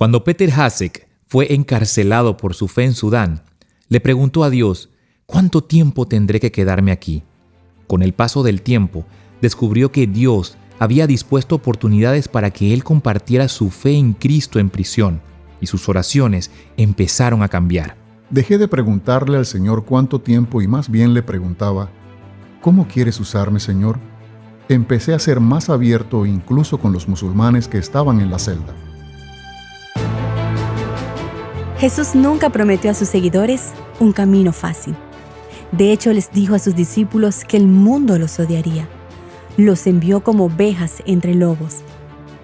Cuando Peter Hasek fue encarcelado por su fe en Sudán, le preguntó a Dios, ¿cuánto tiempo tendré que quedarme aquí? Con el paso del tiempo, descubrió que Dios había dispuesto oportunidades para que él compartiera su fe en Cristo en prisión, y sus oraciones empezaron a cambiar. Dejé de preguntarle al Señor cuánto tiempo y más bien le preguntaba, ¿cómo quieres usarme, Señor? Empecé a ser más abierto incluso con los musulmanes que estaban en la celda. Jesús nunca prometió a sus seguidores un camino fácil. De hecho, les dijo a sus discípulos que el mundo los odiaría. Los envió como ovejas entre lobos.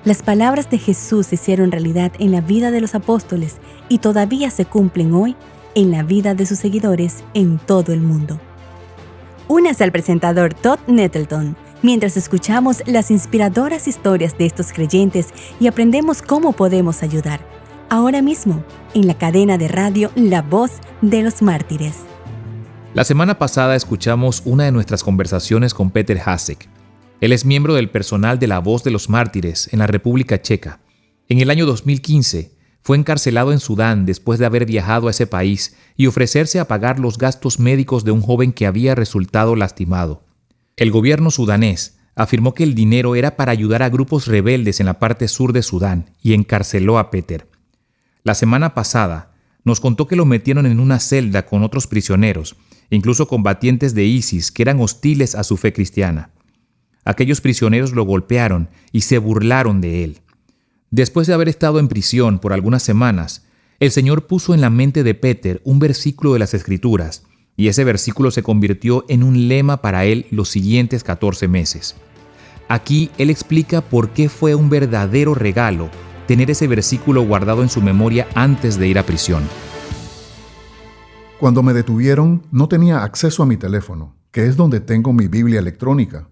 Las palabras de Jesús se hicieron realidad en la vida de los apóstoles y todavía se cumplen hoy en la vida de sus seguidores en todo el mundo. Únase al presentador Todd Nettleton mientras escuchamos las inspiradoras historias de estos creyentes y aprendemos cómo podemos ayudar. Ahora mismo, en la cadena de radio La Voz de los Mártires. La semana pasada escuchamos una de nuestras conversaciones con Peter Hasek. Él es miembro del personal de La Voz de los Mártires en la República Checa. En el año 2015, fue encarcelado en Sudán después de haber viajado a ese país y ofrecerse a pagar los gastos médicos de un joven que había resultado lastimado. El gobierno sudanés afirmó que el dinero era para ayudar a grupos rebeldes en la parte sur de Sudán y encarceló a Peter. La semana pasada, nos contó que lo metieron en una celda con otros prisioneros, incluso combatientes de ISIS que eran hostiles a su fe cristiana. Aquellos prisioneros lo golpearon y se burlaron de él. Después de haber estado en prisión por algunas semanas, el Señor puso en la mente de Peter un versículo de las Escrituras, y ese versículo se convirtió en un lema para él los siguientes 14 meses. Aquí él explica por qué fue un verdadero regalo tener ese versículo guardado en su memoria antes de ir a prisión. Cuando me detuvieron, no tenía acceso a mi teléfono, que es donde tengo mi Biblia electrónica.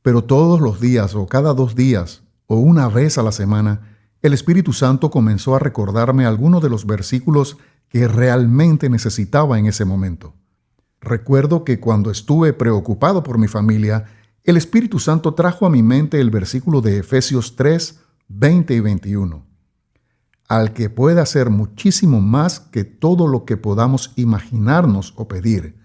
Pero todos los días o cada 2 días o una vez a la semana, el Espíritu Santo comenzó a recordarme algunos de los versículos que realmente necesitaba en ese momento. Recuerdo que cuando estuve preocupado por mi familia, el Espíritu Santo trajo a mi mente el versículo de Efesios 3, 20 y 21. Al que puede hacer muchísimo más que todo lo que podamos imaginarnos o pedir,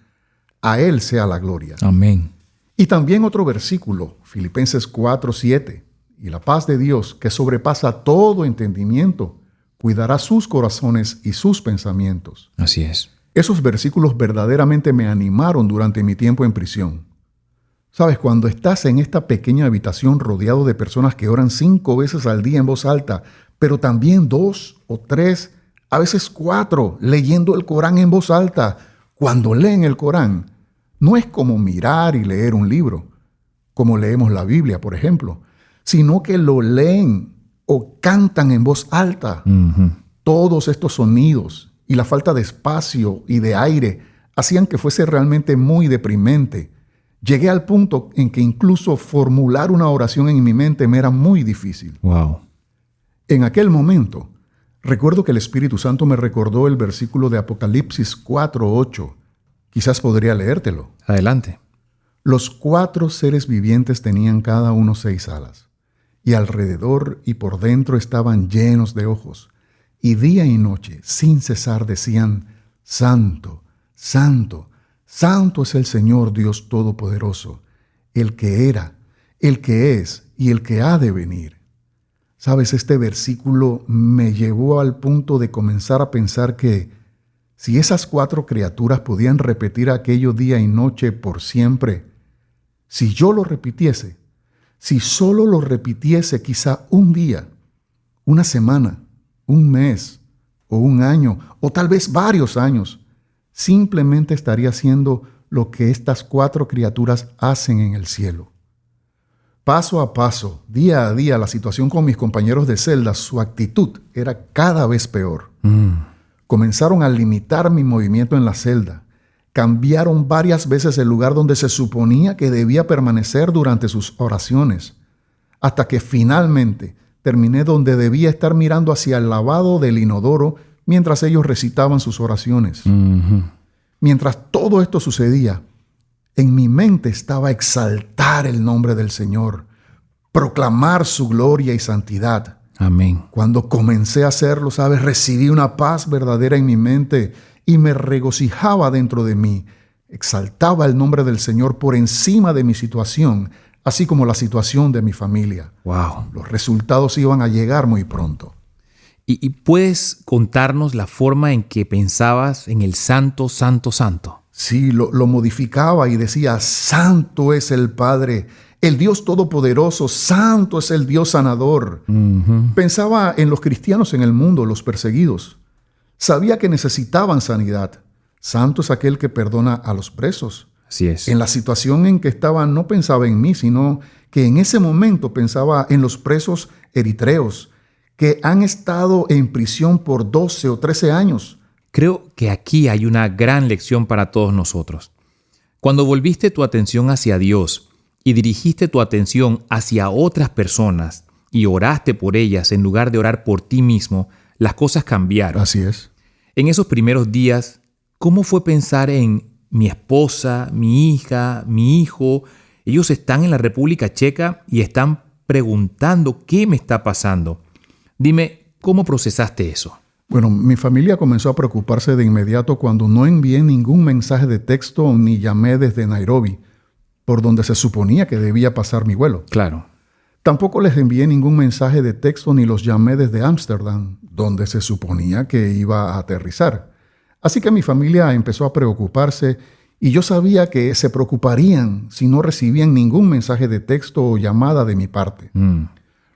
a Él sea la gloria. Amén. Y también otro versículo, Filipenses 4, 7. Y la paz de Dios, que sobrepasa todo entendimiento, cuidará sus corazones y sus pensamientos. Así es. Esos versículos verdaderamente me animaron durante mi tiempo en prisión. Sabes, cuando estás en esta pequeña habitación rodeado de personas que oran 5 veces al día en voz alta, pero también 2 o 3, a veces 4, leyendo el Corán en voz alta. Cuando leen el Corán, no es como mirar y leer un libro, como leemos la Biblia, por ejemplo, sino que lo leen o cantan en voz alta. Todos estos sonidos y la falta de espacio y de aire hacían que fuese realmente muy deprimente. Llegué al punto en que incluso formular una oración en mi mente me era muy difícil. Wow. En aquel momento, recuerdo que el Espíritu Santo me recordó el versículo de Apocalipsis 4:8. Quizás podría leértelo. Adelante. Los 4 seres vivientes tenían cada uno 6 alas, y alrededor y por dentro estaban llenos de ojos, y día y noche, sin cesar, decían, Santo, Santo, Santo es el Señor Dios Todopoderoso, el que era, el que es y el que ha de venir. Sabes, este versículo me llevó al punto de comenzar a pensar que si esas 4 criaturas podían repetir aquello día y noche por siempre, si yo lo repitiese, si solo lo repitiese quizá un día, una semana, un mes o un año o tal vez varios años, simplemente estaría haciendo lo que estas 4 criaturas hacen en el cielo. Paso a paso, día a día, la situación con mis compañeros de celda, su actitud era cada vez peor. Comenzaron a limitar mi movimiento en la celda. Cambiaron varias veces el lugar donde se suponía que debía permanecer durante sus oraciones, hasta que finalmente terminé donde debía estar mirando hacia el lavado del inodoro mientras ellos recitaban sus oraciones. Mientras todo esto sucedía, en mi mente estaba exaltar el nombre del Señor, proclamar su gloria y santidad, Amén. Cuando comencé a hacerlo, ¿sabes? Recibí una paz verdadera en mi mente y me regocijaba dentro de mí. Exaltaba el nombre del Señor por encima de mi situación, así como la situación de mi familia. Wow. Los resultados iban a llegar muy pronto. ¿Y puedes contarnos la forma en que pensabas en el santo, santo, santo? Sí, lo modificaba y decía, santo es el Padre, el Dios Todopoderoso, santo es el Dios sanador. Pensaba en los cristianos en el mundo, los perseguidos. Sabía que necesitaban sanidad. Santo es aquel que perdona a los presos. Así es. En la situación en que estaba no pensaba en mí, sino que en ese momento pensaba en los presos eritreos que han estado en prisión por 12 o 13 años. Creo que aquí hay una gran lección para todos nosotros. Cuando volviste tu atención hacia Dios y dirigiste tu atención hacia otras personas y oraste por ellas en lugar de orar por ti mismo, las cosas cambiaron. Así es. En esos primeros días, ¿cómo fue pensar en mi esposa, mi hija, mi hijo? Ellos están en la República Checa y están preguntando qué me está pasando. Dime, ¿cómo procesaste eso? Bueno, mi familia comenzó a preocuparse de inmediato cuando no envié ningún mensaje de texto ni llamé desde Nairobi, por donde se suponía que debía pasar mi vuelo. Claro. Tampoco les envié ningún mensaje de texto ni los llamé desde Ámsterdam, donde se suponía que iba a aterrizar. Así que mi familia empezó a preocuparse y yo sabía que se preocuparían si no recibían ningún mensaje de texto o llamada de mi parte.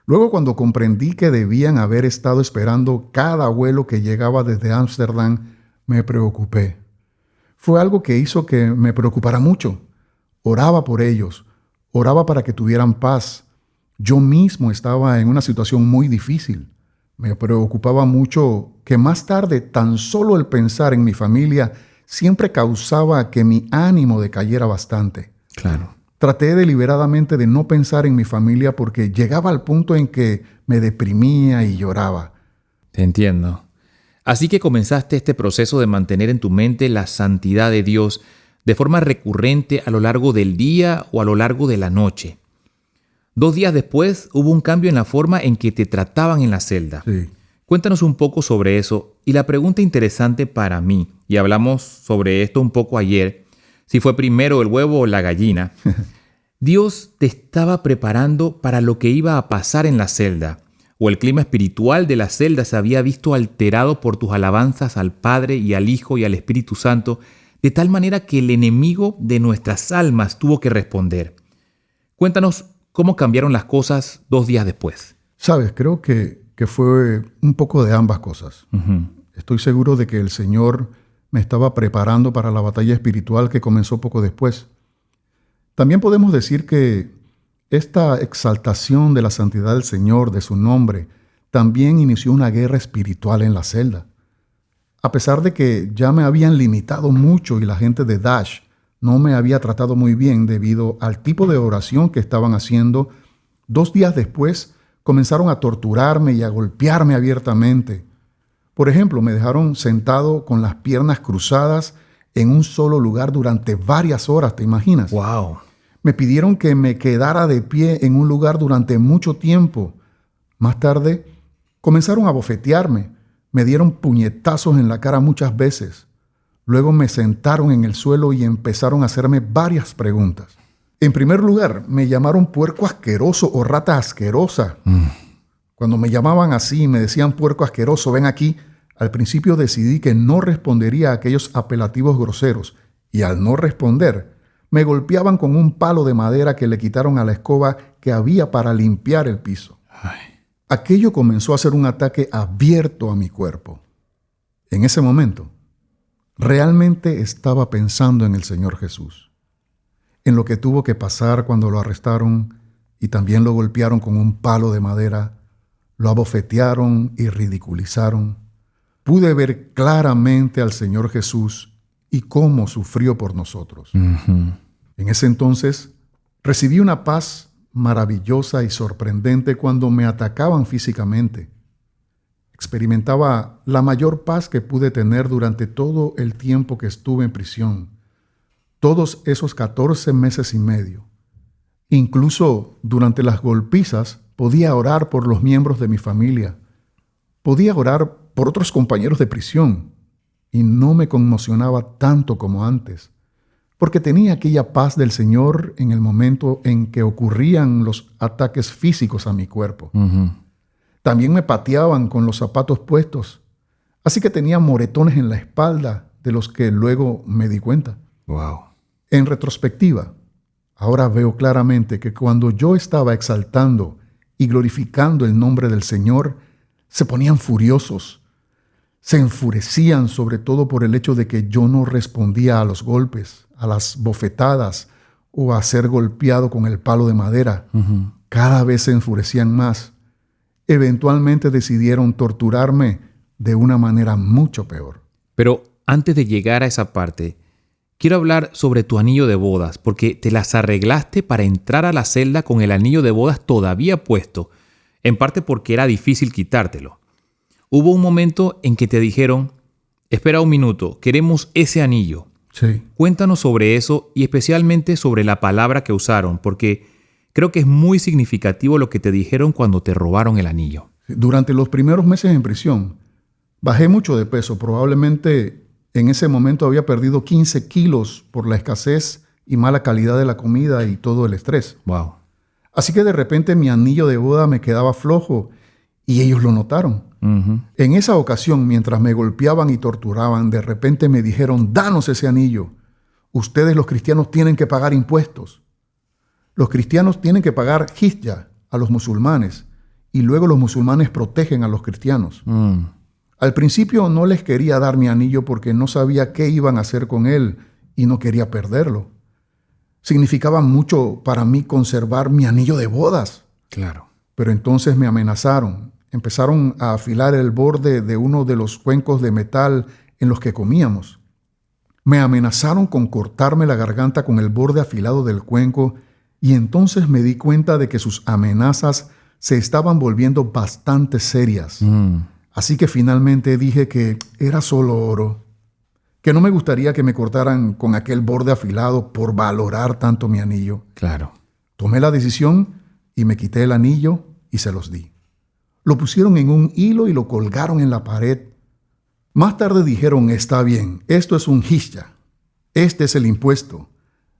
Luego, cuando comprendí que debían haber estado esperando cada vuelo que llegaba desde Ámsterdam, me preocupé. Fue algo que hizo que me preocupara mucho. Oraba por ellos, oraba para que tuvieran paz. Yo mismo estaba en una situación muy difícil. Me preocupaba mucho que más tarde tan solo el pensar en mi familia siempre causaba que mi ánimo decayera bastante. Claro. Traté deliberadamente de no pensar en mi familia porque llegaba al punto en que me deprimía y lloraba. Te entiendo. Así que comenzaste este proceso de mantener en tu mente la santidad de Dios de forma recurrente a lo largo del día o a lo largo de la noche. 2 días después hubo un cambio en la forma en que te trataban en la celda. Sí. Cuéntanos un poco sobre eso. Y la pregunta interesante para mí, y hablamos sobre esto un poco ayer, si fue primero el huevo o la gallina. ¿Dios te estaba preparando para lo que iba a pasar en la celda? ¿O el clima espiritual de la celda se había visto alterado por tus alabanzas al Padre y al Hijo y al Espíritu Santo, de tal manera que el enemigo de nuestras almas tuvo que responder? Cuéntanos cómo cambiaron las cosas 2 días después. Sabes, creo que fue un poco de ambas cosas. Estoy seguro de que el Señor me estaba preparando para la batalla espiritual que comenzó poco después. También podemos decir que esta exaltación de la santidad del Señor, de su nombre, también inició una guerra espiritual en la celda. A pesar de que ya me habían limitado mucho y la gente de Daesh no me había tratado muy bien debido al tipo de oración que estaban haciendo, 2 días después comenzaron a torturarme y a golpearme abiertamente. Por ejemplo, me dejaron sentado con las piernas cruzadas en un solo lugar durante varias horas, ¿te imaginas? ¡Wow! Me pidieron que me quedara de pie en un lugar durante mucho tiempo. Más tarde, comenzaron a bofetearme. Me dieron puñetazos en la cara muchas veces. Luego me sentaron en el suelo y empezaron a hacerme varias preguntas. En primer lugar, me llamaron puerco asqueroso o rata asquerosa. Cuando me llamaban así y me decían puerco asqueroso, ven aquí, al principio decidí que no respondería a aquellos apelativos groseros y al no responder, me golpeaban con un palo de madera que le quitaron a la escoba que había para limpiar el piso. Aquello comenzó a ser un ataque abierto a mi cuerpo. En ese momento, realmente estaba pensando en el Señor Jesús, en lo que tuvo que pasar cuando lo arrestaron y también lo golpearon con un palo de madera, lo abofetearon y ridiculizaron. Pude ver claramente al Señor Jesús y cómo sufrió por nosotros. En ese entonces, recibí una paz maravillosa y sorprendente cuando me atacaban físicamente. Experimentaba la mayor paz que pude tener durante todo el tiempo que estuve en prisión, todos esos 14 meses y medio. Incluso durante las golpizas podía orar por los miembros de mi familia, podía orar por otros compañeros de prisión y no me conmocionaba tanto como antes, porque tenía aquella paz del Señor en el momento en que ocurrían los ataques físicos a mi cuerpo. También me pateaban con los zapatos puestos, así que tenía moretones en la espalda de los que luego me di cuenta. Wow. En retrospectiva, ahora veo claramente que cuando yo estaba exaltando y glorificando el nombre del Señor, se ponían furiosos. Se enfurecían sobre todo por el hecho de que yo no respondía a los golpes, a las bofetadas o a ser golpeado con el palo de madera. Cada vez se enfurecían más. Eventualmente decidieron torturarme de una manera mucho peor. Pero antes de llegar a esa parte, quiero hablar sobre tu anillo de bodas, porque te las arreglaste para entrar a la celda con el anillo de bodas todavía puesto, en parte porque era difícil quitártelo. Hubo un momento en que te dijeron, espera un minuto, queremos ese anillo. Sí. Cuéntanos sobre eso y especialmente sobre la palabra que usaron, porque creo que es muy significativo lo que te dijeron cuando te robaron el anillo. Durante los primeros meses en prisión, bajé mucho de peso. Probablemente en ese momento había perdido 15 kilos por la escasez y mala calidad de la comida y todo el estrés. Wow. Así que de repente mi anillo de boda me quedaba flojo y ellos lo notaron. En esa ocasión, mientras me golpeaban y torturaban, de repente me dijeron, danos ese anillo. Ustedes los cristianos tienen que pagar impuestos. Los cristianos tienen que pagar jizya a los musulmanes y luego los musulmanes protegen a los cristianos. Al principio no les quería dar mi anillo porque no sabía qué iban a hacer con él y no quería perderlo. Significaba mucho para mí conservar mi anillo de bodas. Claro. Pero entonces me amenazaron. Empezaron a afilar el borde de uno de los cuencos de metal en los que comíamos. Me amenazaron con cortarme la garganta con el borde afilado del cuenco y entonces me di cuenta de que sus amenazas se estaban volviendo bastante serias. Así que finalmente dije que era solo oro, que no me gustaría que me cortaran con aquel borde afilado por valorar tanto mi anillo. Claro. Tomé la decisión y me quité el anillo y se los di. Lo pusieron en un hilo y lo colgaron en la pared. Más tarde dijeron, está bien, esto es un jizya. Este es el impuesto.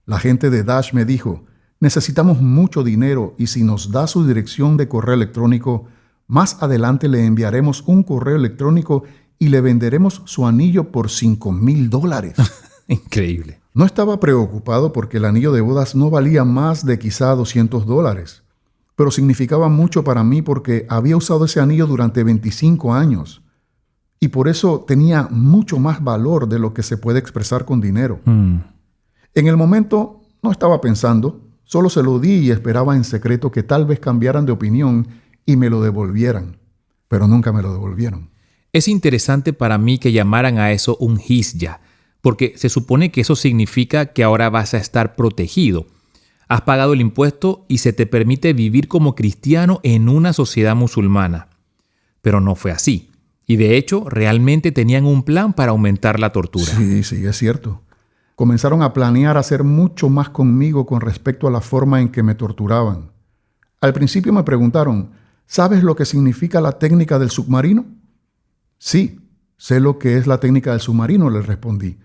La gente de Daesh me dijo, necesitamos mucho dinero y si nos da su dirección de correo electrónico, más adelante le enviaremos un correo electrónico y le venderemos su anillo por $5,000. Increíble. No estaba preocupado porque el anillo de bodas no valía más de quizá $200. Pero significaba mucho para mí porque había usado ese anillo durante 25 años y por eso tenía mucho más valor de lo que se puede expresar con dinero. En el momento no estaba pensando, solo se lo di y esperaba en secreto que tal vez cambiaran de opinión y me lo devolvieran, pero nunca me lo devolvieron. Es interesante para mí que llamaran a eso un jizya, porque se supone que eso significa que ahora vas a estar protegido. Has pagado el impuesto y se te permite vivir como cristiano en una sociedad musulmana. Pero no fue así. Y de hecho, realmente tenían un plan para aumentar la tortura. Sí, es cierto. Comenzaron a planear hacer mucho más conmigo con respecto a la forma en que me torturaban. Al principio me preguntaron, ¿sabes lo que significa la técnica del submarino? Sí, sé lo que es la técnica del submarino, les respondí.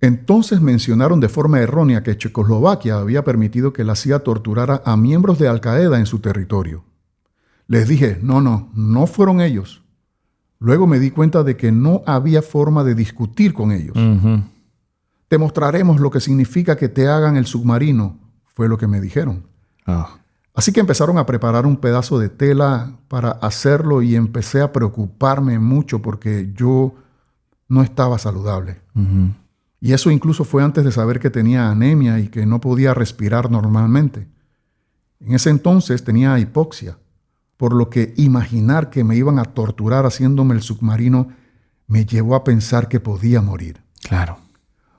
Entonces mencionaron de forma errónea que Checoslovaquia había permitido que la CIA torturara a miembros de Al-Qaeda en su territorio. Les dije, no fueron ellos. Luego me di cuenta de que no había forma de discutir con ellos. Te mostraremos lo que significa que te hagan el submarino, fue lo que me dijeron. Así que empezaron a preparar un pedazo de tela para hacerlo y empecé a preocuparme mucho porque yo no estaba saludable. Y eso incluso fue antes de saber que tenía anemia y que no podía respirar normalmente. En ese entonces tenía hipoxia, por lo que imaginar que me iban a torturar haciéndome el submarino me llevó a pensar que podía morir. Claro.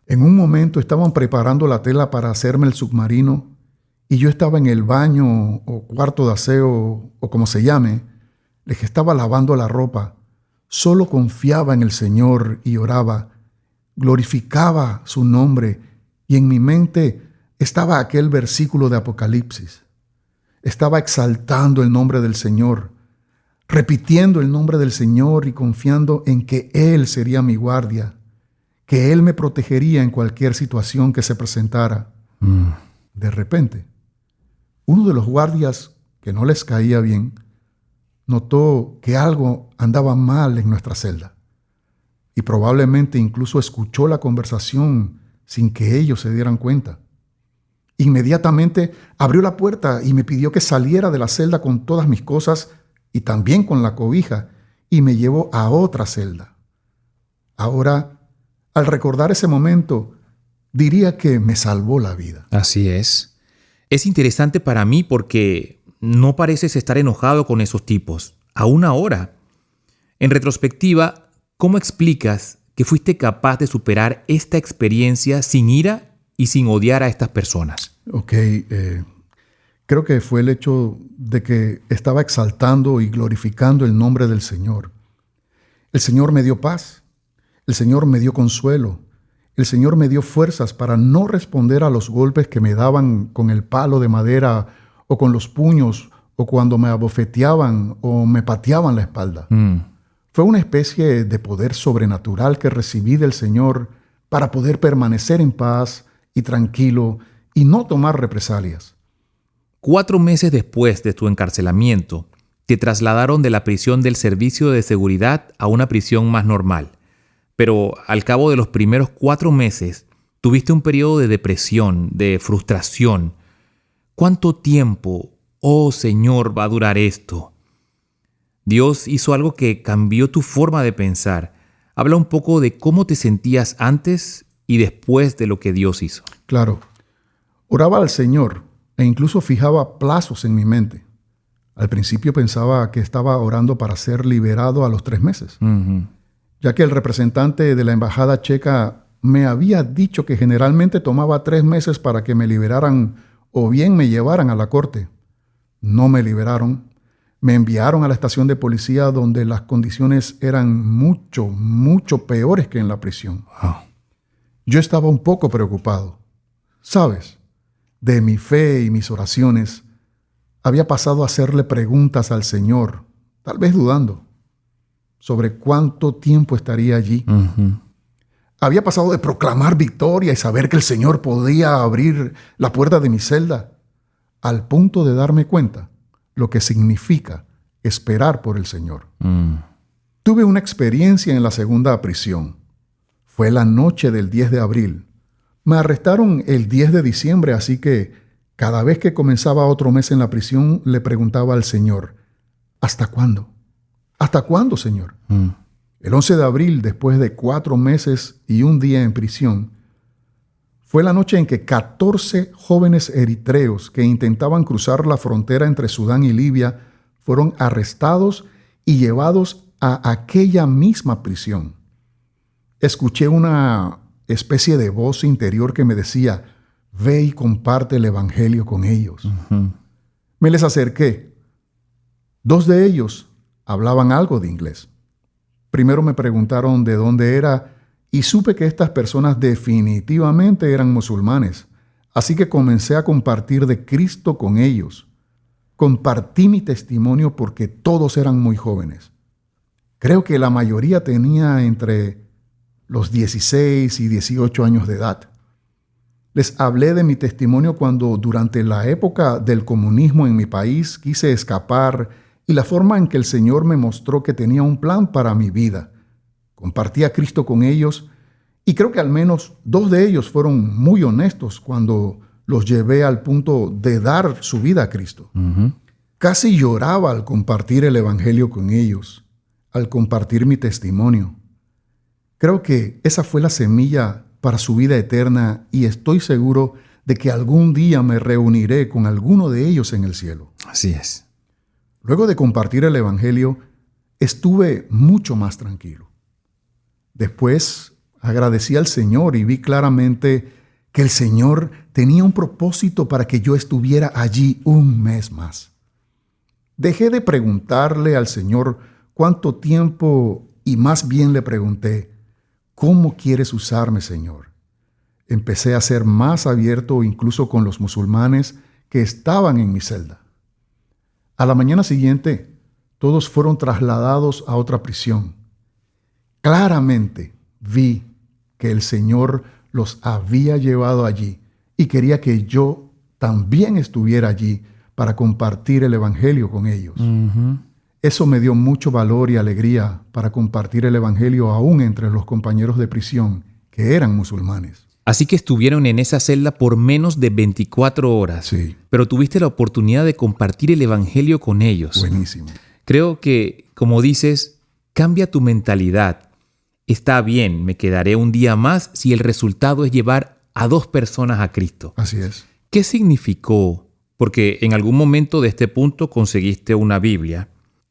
En un momento estaban preparando la tela para hacerme el submarino y yo estaba en el baño o cuarto de aseo o como se llame, les estaba lavando la ropa. Solo confiaba en el Señor y oraba. Glorificaba su nombre y en mi mente estaba aquel versículo de Apocalipsis. Estaba exaltando el nombre del Señor, repitiendo el nombre del Señor y confiando en que Él sería mi guardia, que Él me protegería en cualquier situación que se presentara. De repente, uno de los guardias, que no les caía bien, notó que algo andaba mal en nuestra celda y probablemente incluso escuchó la conversación sin que ellos se dieran cuenta. Inmediatamente abrió la puerta y me pidió que saliera de la celda con todas mis cosas y también con la cobija, y me llevó a otra celda. Ahora, al recordar ese momento, diría que me salvó la vida. Así es. Es interesante para mí porque no pareces estar enojado con esos tipos, aún ahora. En retrospectiva, ¿cómo explicas que fuiste capaz de superar esta experiencia sin ira y sin odiar a estas personas? Creo que fue el hecho de que estaba exaltando y glorificando el nombre del Señor. El Señor me dio paz, el Señor me dio consuelo, el Señor me dio fuerzas para no responder a los golpes que me daban con el palo de madera o con los puños o cuando me abofeteaban o me pateaban la espalda. Fue una especie de poder sobrenatural que recibí del Señor para poder permanecer en paz y tranquilo y no tomar represalias. 4 meses después de tu encarcelamiento, te trasladaron de la prisión del servicio de seguridad a una prisión más normal. Pero al cabo de los primeros 4 meses, tuviste un periodo de depresión, de frustración. ¿Cuánto tiempo, oh Señor, va a durar esto? Dios hizo algo que cambió tu forma de pensar. Habla un poco de cómo te sentías antes y después de lo que Dios hizo. Claro, oraba al Señor e incluso fijaba plazos en mi mente. Al principio pensaba que estaba orando para ser liberado a los 3 meses, ya que el representante de la embajada checa me había dicho que generalmente tomaba 3 meses para que me liberaran o bien me llevaran a la corte. No me liberaron. Me enviaron a la estación de policía donde las condiciones eran mucho peores que en la prisión. Yo estaba un poco preocupado. ¿Sabes? De mi fe y mis oraciones, había pasado a hacerle preguntas al Señor, tal vez dudando, sobre cuánto tiempo estaría allí. Había pasado de proclamar victoria y saber que el Señor podía abrir la puerta de mi celda, al punto de darme cuenta lo que significa esperar por el Señor. Tuve una experiencia en la segunda prisión. Fue la noche del 10 de abril. Me arrestaron el 10 de diciembre, así que cada vez que comenzaba otro mes en la prisión, le preguntaba al Señor, ¿hasta cuándo? ¿Hasta cuándo, Señor? El 11 de abril, después de 4 meses y un día en prisión, fue la noche en que 14 jóvenes eritreos que intentaban cruzar la frontera entre Sudán y Libia fueron arrestados y llevados a aquella misma prisión. Escuché una especie de voz interior que me decía, ve y comparte el evangelio con ellos. Me les acerqué. 2 de ellos hablaban algo de inglés. Primero me preguntaron de dónde era y supe que estas personas definitivamente eran musulmanes. Así que comencé a compartir de Cristo con ellos. Compartí mi testimonio porque todos eran muy jóvenes. Creo que la mayoría tenía entre los 16 y 18 años de edad. Les hablé de mi testimonio cuando durante la época del comunismo en mi país quise escapar y la forma en que el Señor me mostró que tenía un plan para mi vida. Compartí a Cristo con ellos y creo que al menos 2 de ellos fueron muy honestos cuando los llevé al punto de dar su vida a Cristo. Casi lloraba al compartir el evangelio con ellos, al compartir mi testimonio. Creo que esa fue la semilla para su vida eterna y estoy seguro de que algún día me reuniré con alguno de ellos en el cielo. Así es. Luego de compartir el evangelio, estuve mucho más tranquilo. Después agradecí al Señor y vi claramente que el Señor tenía un propósito para que yo estuviera allí un mes más. Dejé de preguntarle al Señor cuánto tiempo y más bien le pregunté, ¿cómo quieres usarme, Señor? Empecé a ser más abierto incluso con los musulmanes que estaban en mi celda. A la mañana siguiente, todos fueron trasladados a otra prisión. Claramente vi que el Señor los había llevado allí y quería que yo también estuviera allí para compartir el Evangelio con ellos. Eso me dio mucho valor y alegría para compartir el Evangelio aún entre los compañeros de prisión que eran musulmanes. Así que estuvieron en esa celda por menos de 24 horas. Sí. Pero tuviste la oportunidad de compartir el Evangelio con ellos. Buenísimo. Creo que, como dices, cambia tu mentalidad. Está bien, me quedaré un día más si el resultado es llevar a 2 personas a Cristo. Así es. ¿Qué significó? Porque en algún momento de este punto conseguiste una Biblia.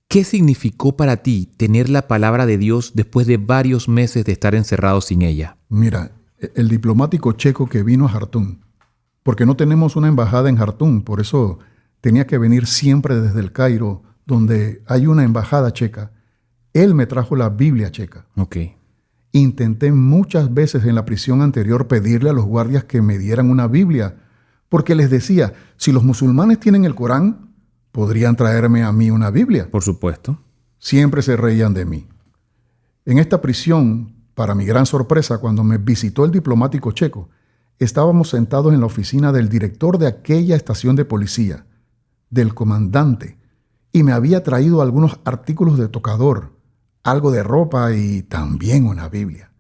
¿Qué significó para ti tener la palabra de Dios después de varios meses de estar encerrado sin ella? Mira, el diplomático checo que vino a Jartum, porque no tenemos una embajada en Jartum, por eso tenía que venir siempre desde el Cairo, donde hay una embajada checa. Él me trajo la Biblia checa. Ok. Intenté muchas veces en la prisión anterior pedirle a los guardias que me dieran una Biblia, porque les decía, si los musulmanes tienen el Corán, podrían traerme a mí una Biblia. Por supuesto. Siempre se reían de mí. En esta prisión, para mi gran sorpresa, cuando me visitó el diplomático checo, estábamos sentados en la oficina del director de aquella estación de policía, del comandante, y me había traído algunos artículos de tocador, algo de ropa y también una Biblia.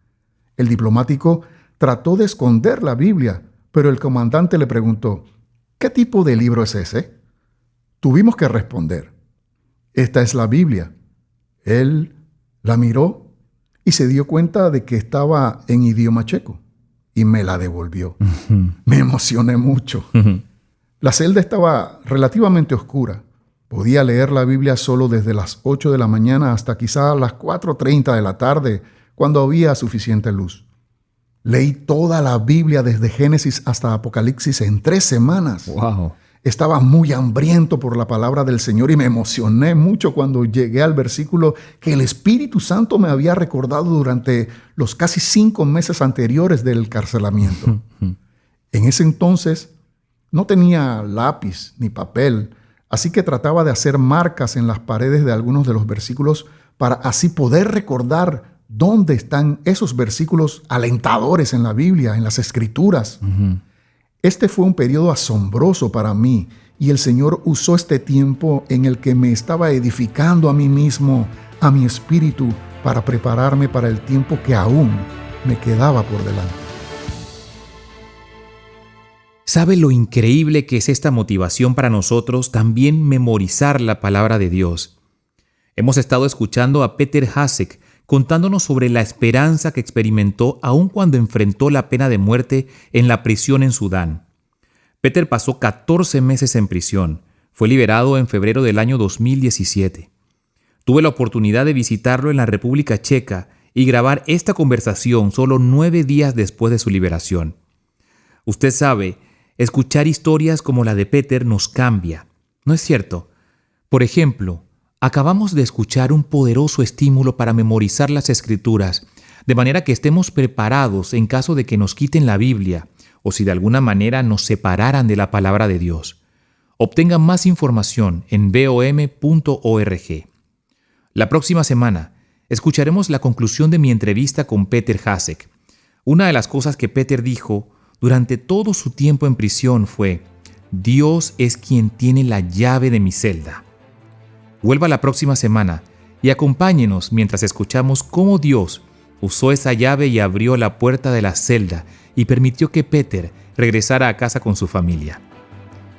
El diplomático trató de esconder la Biblia, pero el comandante le preguntó, ¿qué tipo de libro es ese? Tuvimos que responder, esta es la Biblia. Él la miró y se dio cuenta de que estaba en idioma checo y me la devolvió. Me emocioné mucho. La celda estaba relativamente oscura. Podía leer la Biblia solo desde las 8 de la mañana hasta quizá las 4:30 de la tarde, cuando había suficiente luz. Leí toda la Biblia desde Génesis hasta Apocalipsis en 3 semanas. Wow. Estaba muy hambriento por la palabra del Señor y me emocioné mucho cuando llegué al versículo que el Espíritu Santo me había recordado durante los casi 5 meses anteriores del encarcelamiento. En ese entonces no tenía lápiz ni papel, así que trataba de hacer marcas en las paredes de algunos de los versículos para así poder recordar dónde están esos versículos alentadores en la Biblia, en las Escrituras. Este fue un periodo asombroso para mí y el Señor usó este tiempo en el que me estaba edificando a mí mismo, a mi espíritu, para prepararme para el tiempo que aún me quedaba por delante. ¿Sabe lo increíble que es esta motivación para nosotros también memorizar la palabra de Dios? Hemos estado escuchando a Peter Hasek contándonos sobre la esperanza que experimentó aun cuando enfrentó la pena de muerte en la prisión en Sudán. Peter pasó 14 meses en prisión. Fue liberado en febrero del año 2017. Tuve la oportunidad de visitarlo en la República Checa y grabar esta conversación solo 9 días después de su liberación. Usted sabe, escuchar historias como la de Peter nos cambia, ¿no es cierto? Por ejemplo, acabamos de escuchar un poderoso estímulo para memorizar las Escrituras, de manera que estemos preparados en caso de que nos quiten la Biblia o si de alguna manera nos separaran de la palabra de Dios. Obtenga más información en vom.org. La próxima semana escucharemos la conclusión de mi entrevista con Peter Hasek. Una de las cosas que Peter dijo durante todo su tiempo en prisión fue: Dios es quien tiene la llave de mi celda. Vuelva la próxima semana y acompáñenos mientras escuchamos cómo Dios usó esa llave y abrió la puerta de la celda y permitió que Peter regresara a casa con su familia.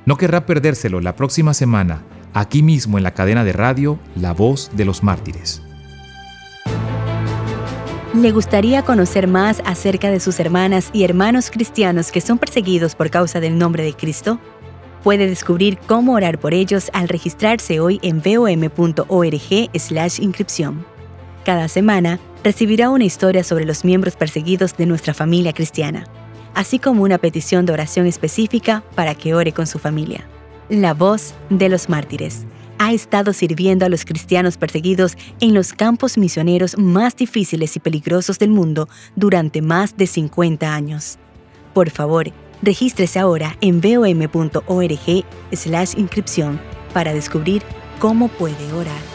No querrá perdérselo la próxima semana, aquí mismo en la cadena de radio La Voz de los Mártires. ¿Le gustaría conocer más acerca de sus hermanas y hermanos cristianos que son perseguidos por causa del nombre de Cristo? Puede descubrir cómo orar por ellos al registrarse hoy en vom.org/inscripción. Cada semana recibirá una historia sobre los miembros perseguidos de nuestra familia cristiana, así como una petición de oración específica para que ore con su familia. La Voz de los Mártires ha estado sirviendo a los cristianos perseguidos en los campos misioneros más difíciles y peligrosos del mundo durante más de 50 años. Por favor, regístrese ahora en vom.org/inscripción para descubrir cómo puede orar.